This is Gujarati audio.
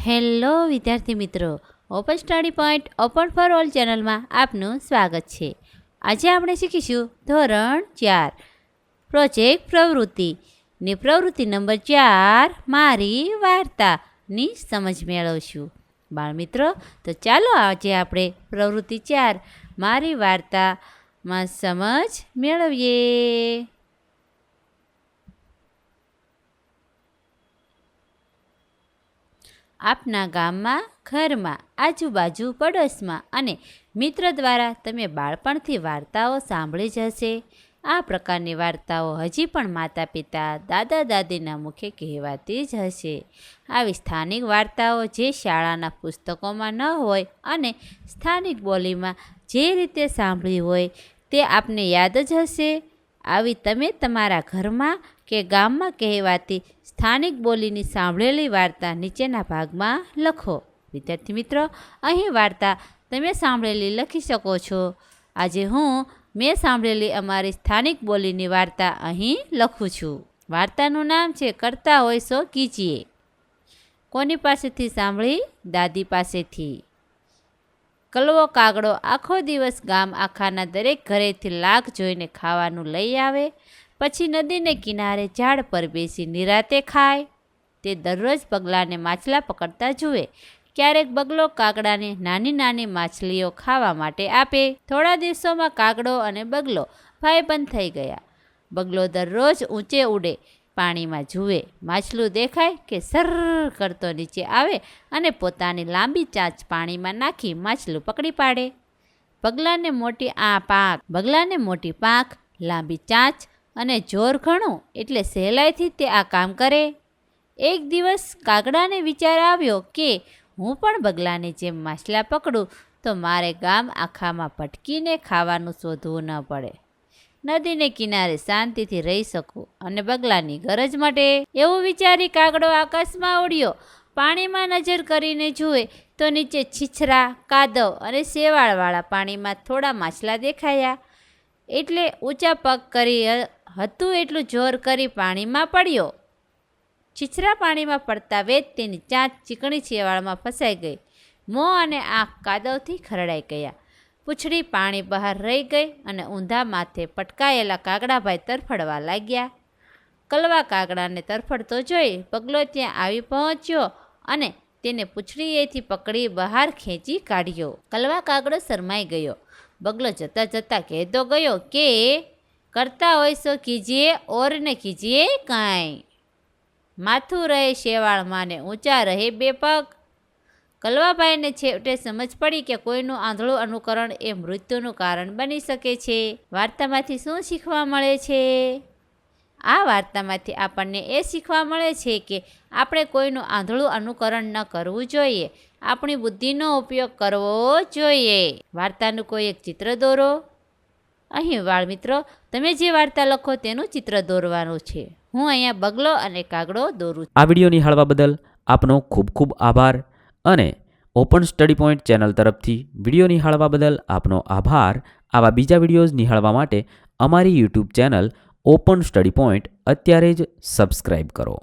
હેલો વિદ્યાર્થી મિત્રો, open study point open for all ચેનલમાં આપનું સ્વાગત છે. આજે આપણે શીખીશું ધોરણ 4 પ્રોજેક્ટ પ્રવૃત્તિની પ્રવૃત્તિ નંબર 4 મારી વાર્તાની સમજ મેળવશું. બાળમિત્રો, તો ચાલો આજે આપણે પ્રવૃત્તિ 4 મારી વાર્તામાં સમજ મેળવીએ. આપના ગામમાં, ઘરમાં, આજુબાજુ, પડોશમાં અને મિત્ર દ્વારા તમે બાળપણથી વાર્તાઓ સાંભળી જ હશે. આ પ્રકારની વાર્તાઓ હજી પણ માતા પિતા, દાદા દાદીના મુખે કહેવાતી જ હશે. આવી સ્થાનિક વાર્તાઓ જે શાળાના પુસ્તકોમાં ન હોય અને સ્થાનિક બોલીમાં જે રીતે સાંભળી હોય તે આપને યાદ જ હશે. આવી તમે તમારા ઘરમાં કે ગામમાં કહેવાતી સ્થાનિક બોલીની સાંભળેલી વાર્તા નીચેના ભાગમાં લખો. વિદ્યાર્થી મિત્રો, અહીં વાર્તા તમે સાંભળેલી લખી શકો છો. આજે મેં સાંભળેલી અમારી સ્થાનિક બોલીની વાર્તા અહીં લખું છું. વાર્તાનું નામ છે કરતા હોય સો કીજીએ. કોની પાસેથી સાંભળી? દાદી પાસેથી. કલવો કાગડો આખો દિવસ ગામ આખાના દરેક ઘરેથી લાખ જોઈને ખાવાનું લઈ આવે, પછી નદીને કિનારે ઝાડ પર બેસી નિરાતે ખાય. તે દરરોજ બગલાને માછલા પકડતા જુએ. ક્યારેક બગલો કાગડાને નાની નાની માછલીઓ ખાવા માટે આપે. થોડા દિવસોમાં કાગડો અને બગલો ભાઈબંધ થઈ ગયા. બગલો દરરોજ ઊંચે ઉડે, પાણીમાં જુએ, માછલું દેખાય કે સર કરતો નીચે આવે અને પોતાની લાંબી ચાંચ પાણીમાં નાખી માછલું પકડી પાડે. બગલાને મોટી પાંખ, લાંબી ચાંચ અને જોર ઘણું, એટલે સહેલાઈથી તે આ કામ કરે. એક દિવસ કાગડાને વિચાર આવ્યો કે હું પણ બગલાની જેમ માછલા પકડું તો મારે ગામ આખામાં ભટકીને ખાવાનું શોધવું ન પડે. નદીને કિનારે શાંતિથી રહી શકું અને બગલાની ગરજ મટે. એવું વિચારી કાગડો આકાશમાં ઉડ્યો. પાણીમાં નજર કરીને જુએ તો નીચે છીછરા, કાદવ અને શેવાળવાળા પાણીમાં થોડા માછલા દેખાયા. એટલે ઊંચા પગ કરી હતું એટલું જોર કરી પાણીમાં પડ્યો. છીછરા પાણીમાં પડતા વેત તેની ચાંચ ચીકણી શેવાળમાં ફસાઈ ગઈ. મોં અને આંખ કાદવથી ખરડાઈ ગયા. પૂંછડી પાણી બહાર રહી ગઈ અને ઊંધા માથે પટકાયેલા કાગડાભાઈ તરફડવા લાગ્યા. કલવા કાગડાને તરફડતો જોઈ બગલો ત્યાં આવી પહોંચ્યો અને તેને પૂંછડીએથી પકડી બહાર ખેંચી કાઢ્યો. કલવા કાગડો શરમાઈ ગયો. બગલો જતા જતા કહેતો ગયો કે કરતા હોય સો કીજીએ ઓર ન કીજીએ કાંઈ. માથું રહે શેવાળમાં ને ઊંચા રહે બે પગ. કલવાભાઈને છેવટે સમજ પડી કે કોઈનું આંધળું અનુકરણ એ મૃત્યુનું કારણ બની શકે છે. વાર્તામાંથી શું શીખવા મળે છે? આ વાર્તામાંથી આપણને એ શીખવા મળે છે કે આપણે કોઈનું આંધળું અનુકરણ ન કરવું જોઈએ. આપણી બુદ્ધિનો ઉપયોગ કરવો જોઈએ. વાર્તાનું કોઈ એક ચિત્ર દોરો. અહીં બાળમિત્રો, તમે જે વાર્તા લખો તેનું ચિત્ર દોરવાનું છે. હું અહીંયા બગલો અને કાગડો દોરું છું. આ વિડીયો નિહાળવા બદલ આપનો ખૂબ ખૂબ આભાર અને ઓપન સ્ટડી પોઈન્ટ ચેનલ તરફથી વિડીયો નિહાળવા બદલ આપનો આભાર. આવા બીજા વિડીયોઝ નિહાળવા માટે અમારી YouTube channel open study point અત્યારે જ સબસ્ક્રાઈબ કરો.